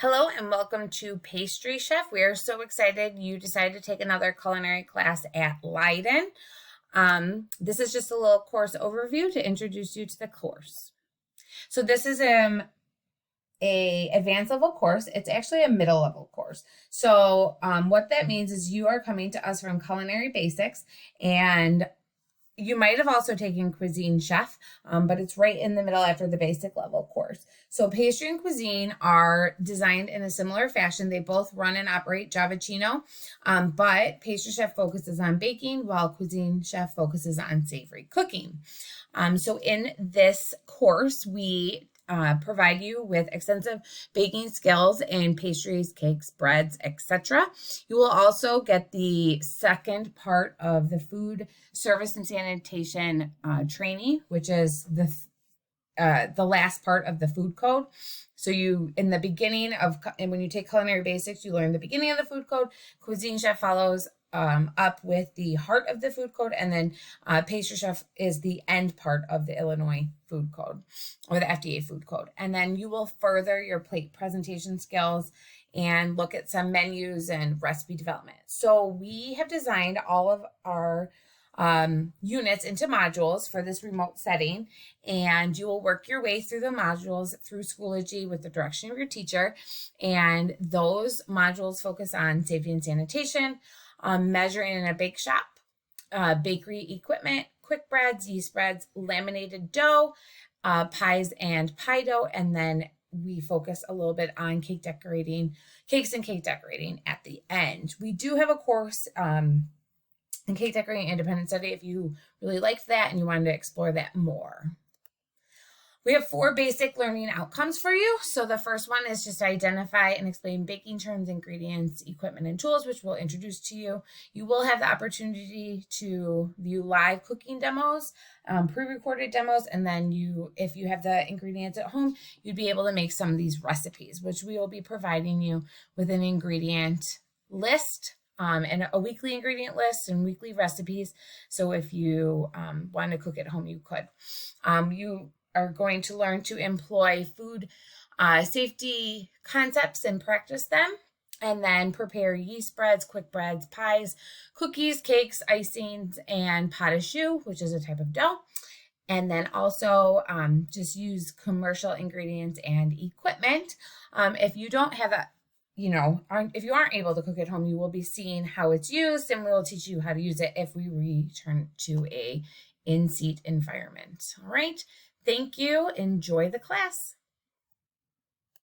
Hello and welcome to Pastry Chef. We are so excited you decided to take another culinary class at Leiden. This is just a little course overview to introduce you to the course. So this is a advanced level course. It's actually a middle level course. So what that means is you are coming to us from culinary basics, and you might have also taken cuisine chef, but it's right in the middle after the basic level course. So pastry and cuisine are designed in a similar fashion. They both run and operate Javicino, but pastry chef focuses on baking while cuisine chef focuses on savory cooking. So in this course, we provide you with extensive baking skills in pastries, cakes, breads, etc. You will also get the second part of the food service and sanitation training, which is the last part of the food code. So you, in the beginning of, and when you take culinary basics, you learn the beginning of the food code. Cuisine chef follows up with the heart of the food code, and then pastry chef is the end part of the Illinois food code or the FDA food code. And then you will further your plate presentation skills and look at some menus and recipe development. So we have designed all of our units into modules for this remote setting, and you will work your way through the modules through Schoology with the direction of your teacher. And those modules focus on safety and sanitation, measuring in a bake shop, bakery equipment, quick breads, yeast breads, laminated dough, pies and pie dough, and then we focus a little bit on cakes and cake decorating at the end. We do have a course in cake decorating independent study if you really liked that and you wanted to explore that more. We have 4 basic learning outcomes for you. So the first one is just identify and explain baking terms, ingredients, equipment, and tools, which we'll introduce to you. You will have the opportunity to view live cooking demos, pre-recorded demos, and then if you have the ingredients at home, you'd be able to make some of these recipes, which we will be providing you with an ingredient list and a weekly ingredient list and weekly recipes. So if you want to cook at home, you could. You are going to learn to employ food safety concepts and practice them, and then prepare yeast breads, quick breads, pies, cookies, cakes, icings, and pâte à choux, which is a type of dough. And then also just use commercial ingredients and equipment. If you don't have that, if you aren't able to cook at home, you will be seeing how it's used, and we will teach you how to use it if we return to a in-seat environment. All right. Thank you. Enjoy the class.